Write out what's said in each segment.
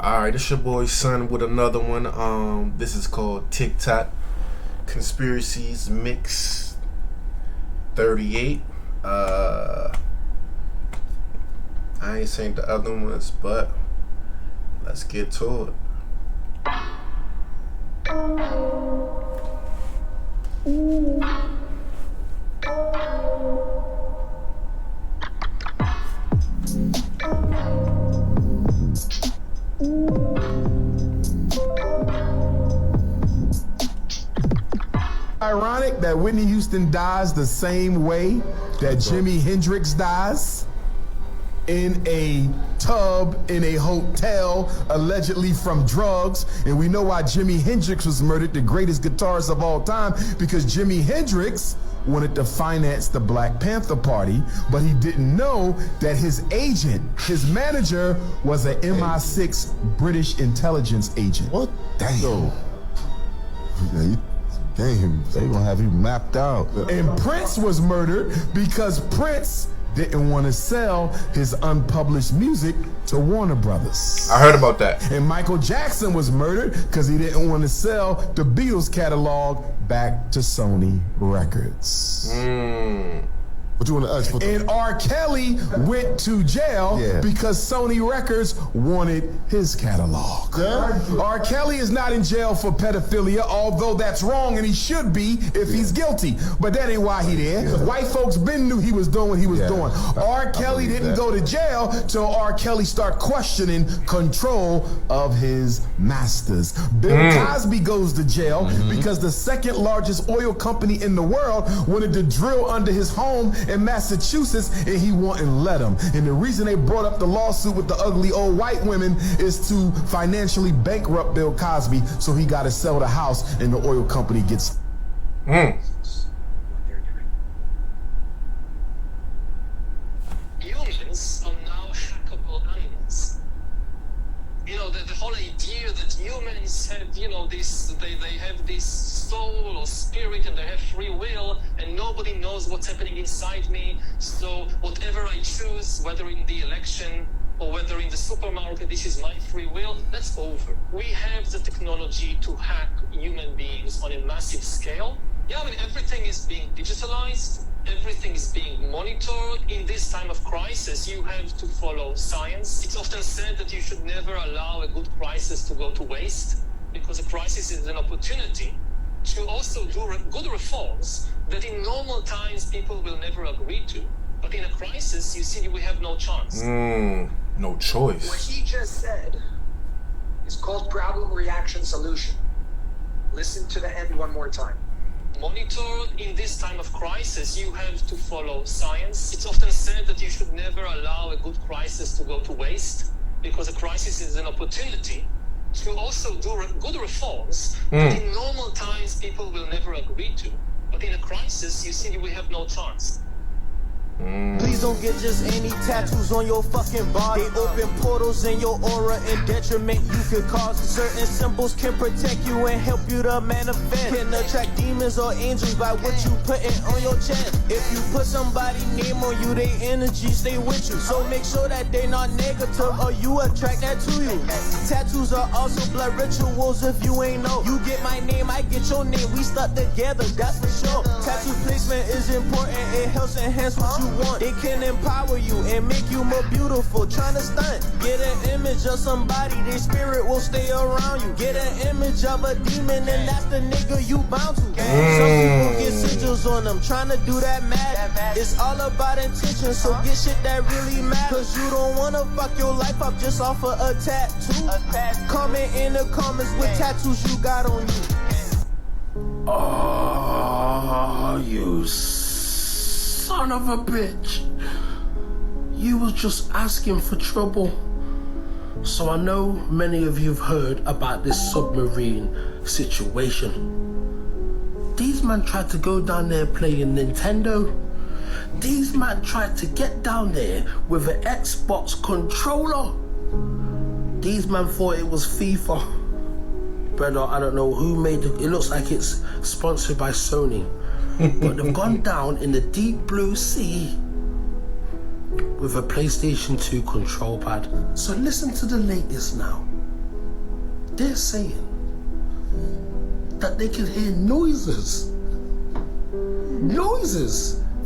Alright, it's your boy Son with another one. This is called TikTok Conspiracies Mix 38. I ain't seen the other ones, but let's get to it. Ironic that Whitney Houston dies the same way that Jimi Hendrix dies, in a tub in a hotel, allegedly from drugs. And we know why Jimi Hendrix was murdered, the greatest guitarist of all time, because Jimi Hendrix wanted to finance the Black Panther Party, but he didn't know that his agent, his manager, was an MI6 British intelligence agent. What? Damn. So, damn, they gonna have you mapped out. and Prince was murdered because Prince didn't want to sell his unpublished music to Warner Brothers. I heard about that. And Michael Jackson was murdered because he didn't want to sell the Beatles catalog back to Sony Records. What you want to ask for? And R. Kelly went to jail because Sony Records wanted his catalog. R. Kelly is not in jail for pedophilia, although that's wrong and he should be if he's guilty. But that ain't why he there. White folks been knew he was doing what he was doing. R. Kelly didn't go to jail till R. Kelly start questioning control of his masters. Bill Cosby goes to jail because the second largest oil company in the world wanted to drill under his home in Massachusetts, and he wouldn't let him. And the reason they brought up the lawsuit with the ugly old white women is to financially bankrupt Bill Cosby, so he got to sell the house and the oil company gets. Humans are now hackable animals. You know, the whole idea that humans have, you know, this, they have this soul or spirit and they have free will and nobody knows what's happening inside me. So whatever I choose, whether in the election or whether in the supermarket, this is my free will, that's over. We have the technology to hack human beings on a massive scale. Yeah, I mean, everything is being digitalized. Everything is being monitored. In this time of crisis, you have to follow science. It's often said that you should never allow a good crisis to go to waste, because a crisis is an opportunity to also do good reforms that in normal times people will never agree to. But in a crisis, you see, we have no chance. No choice. What he just said is called problem, reaction, solution. Listen to the end one more time. Monitored. In this time of crisis, you have to follow science. It's often said that you should never allow a good crisis to go to waste, because a crisis is an opportunity to also do good reforms that in normal times people will never agree to. But in a crisis, you see, we have no chance. Please don't get just any tattoos on your fucking body. They open portals in your aura and detriment you could cause. Certain symbols can protect you and help you to manifest. Can attract demons or angels by what you putting on your chest. If you put somebody's name on you, their energy stay with you. So make sure that they not negative or you attract that to you. Tattoos are also blood rituals if you ain't know. You get my name, I get your name. We stuck together, that's for sure. Tattoo placement is important, it helps enhance what you want. They can empower you and make you more beautiful. Trying to stunt, get an image of somebody, their spirit will stay around you. Get an image of a demon and that's the nigga you bound to. Some people get sigils on them, trying to do that mad. It's all about intention, so get shit that really matters. Cause you don't wanna fuck your life up just off of a tattoo. Comment in the comments what tattoos you got on you. Oh, you son of a bitch. You was just asking for trouble. So I know many of you have heard about this submarine situation. These men tried to go down there playing Nintendo. These men tried to get down there with an Xbox controller. These men thought it was FIFA. Brother, I don't know who made it. It looks like it's sponsored by Sony. But they've gone down in the deep blue sea with a PlayStation 2 control pad. So listen to the latest now. they're saying that they can hear noises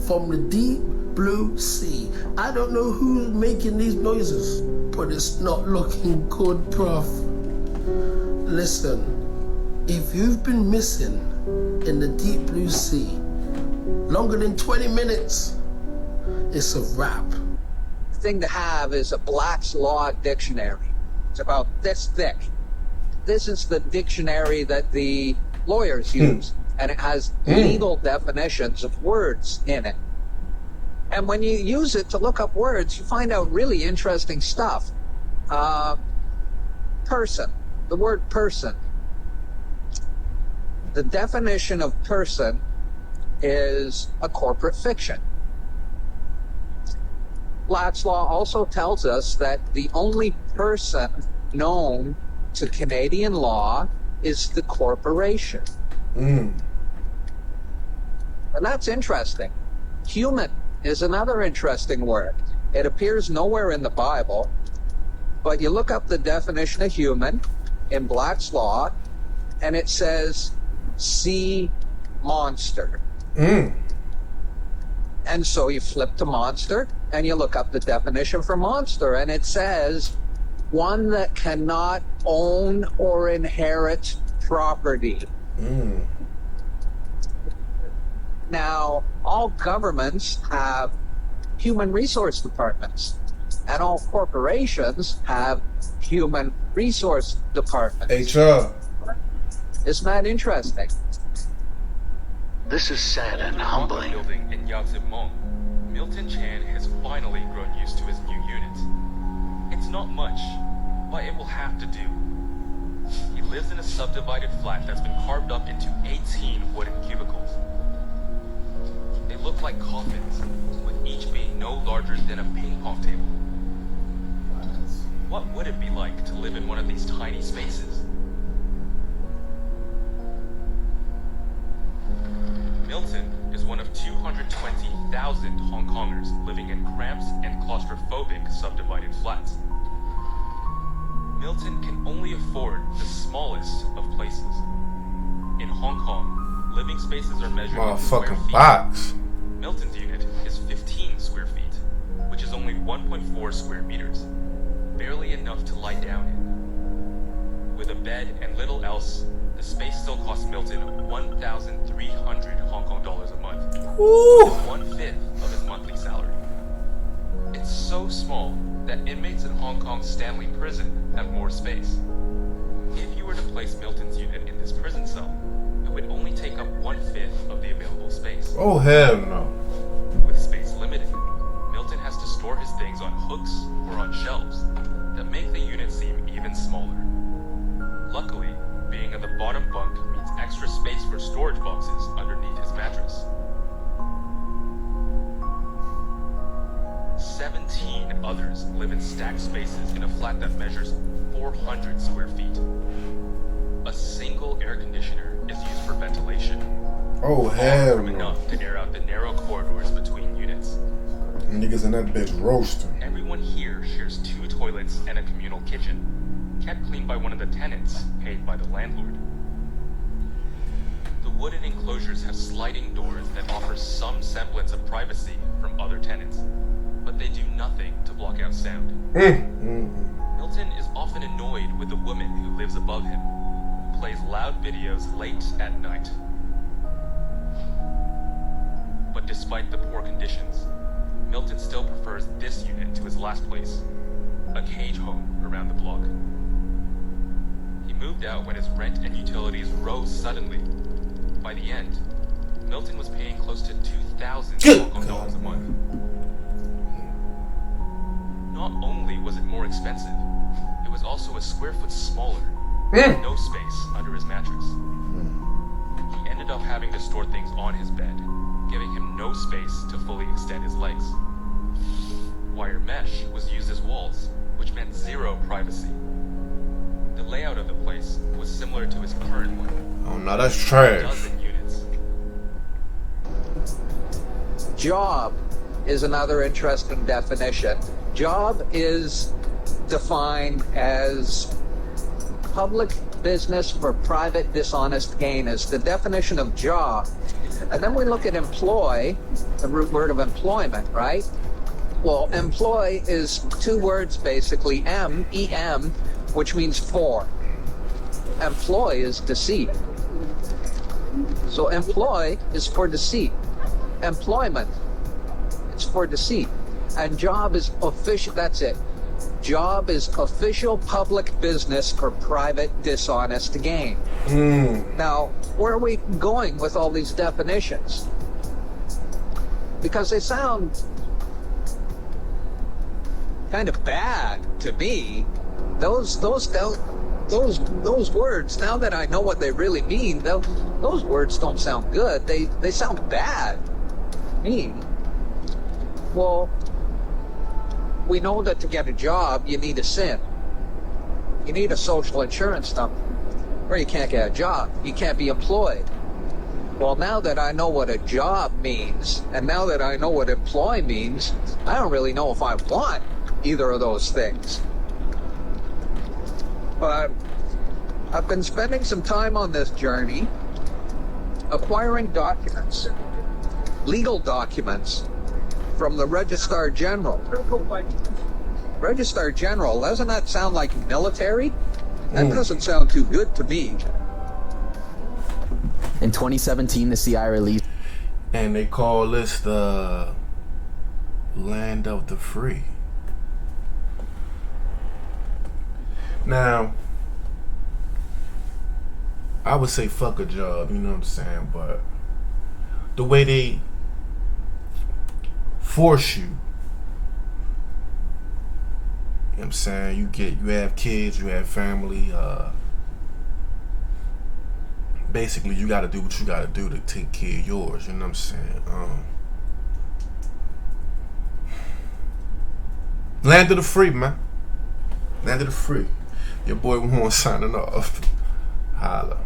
from the deep blue sea. I don't know who's making these noises, but it's not looking good, bruv. Listen, if you've been missing in the deep blue sea longer than 20 minutes, it's a wrap. The thing to have is a Black's Law dictionary. It's about this thick. This is the dictionary that the lawyers use, and it has legal definitions of words in it. And when you use it to look up words, you find out really interesting stuff. Person, the word person. The definition of person is a corporate fiction. Black's Law also tells us that the only person known to Canadian law is the corporation. And that's interesting. Human is another interesting word. It appears nowhere in the Bible, but you look up the definition of human in Black's Law, and it says sea monster. And so you flip to monster, and you look up the definition for monster, and it says one that cannot own or inherit property. Now, all governments have human resource departments, and all corporations have human resource departments. HR. Isn't that interesting? This is sad and humbling. Building in Yazimong, Milton Chan has finally grown used to his new unit. It's not much, but it will have to do. He lives in a subdivided flat that's been carved up into 18 wooden cubicles. They look like coffins, with each being no larger than a ping pong table. What would it be like to live in one of these tiny spaces? Milton is one of 220,000 Hong Kongers living in cramped and claustrophobic subdivided flats. Milton can only afford the smallest of places. In Hong Kong, living spaces are measured in square feet. Box. Milton's unit is 15 square feet, which is only 1.4 square meters, barely enough to lie down in. With a bed and little else, the space still costs Milton 1,300 Hong Kong dollars a month, one-fifth of his monthly salary. It's so small that inmates in Hong Kong's Stanley prison have more space. If you were to place Milton's unit in this prison cell, it would only take up one-fifth of the available space. Oh, hell no. With space limited, Milton has to store his things on hooks or on shelves that make the unit seem even smaller. Luckily, being in the bottom bunk means extra space for storage boxes underneath his mattress. 17 others live in stacked spaces in a flat that measures 400 square feet. A single air conditioner is used for ventilation. Oh, hell no. Enough to air out the narrow corridors between units. Niggas in that bitch roasting. Everyone here shares 2 toilets and a communal kitchen, kept clean by one of the tenants, paid by the landlord. The wooden enclosures have sliding doors that offer some semblance of privacy from other tenants, but they do nothing to block out sound. Milton is often annoyed with the woman who lives above him, who plays loud videos late at night. But despite the poor conditions, Milton still prefers this unit to his last place, a cage home around the block. He moved out when his rent and utilities rose suddenly. By the end, Milton was paying close to 2,000 Hong Kong dollars a month. Not only was it more expensive, it was also a square foot smaller, with no space under his mattress. He ended up having to store things on his bed, giving him no space to fully extend his legs. Wire mesh was used as walls, which meant zero privacy. The layout of the place was similar to his current one. Oh, no, that's trash. 12 units. Job is another interesting definition. Job is defined as public business for private dishonest gain is the definition of job. And then we look at employ, the root word of employment, right? Well, employ is two words basically, M-E-M, which means for. Employ is deceit. So employ is for deceit. Employment is for deceit. And job is official, that's it. Job is official public business for private dishonest gain. Now, where are we going with all these definitions? Because they sound kind of bad to me. Those words, now that I know what they really mean, those words don't sound good. They sound bad. Mean. Well, we know that to get a job, you need a SIN. You need a social insurance number, or you can't get a job. You can't be employed. Well, now that I know what a job means, and now that I know what employ means, I don't really know if I want either of those things. But I've been spending some time on this journey, acquiring documents, legal documents, from the Registrar General. Registrar General, doesn't that sound like military? That doesn't sound too good to me. In 2017, the CIA released... And they call this the land of the free. Now, I would say fuck a job, you know what I'm saying? But the way they force you, you know what I'm saying, you have kids, you have family, basically you gotta do what you gotta do to take care of yours, you know what I'm saying? Land of the free, man. Land of the free. Your boy Warren signing off. Holla.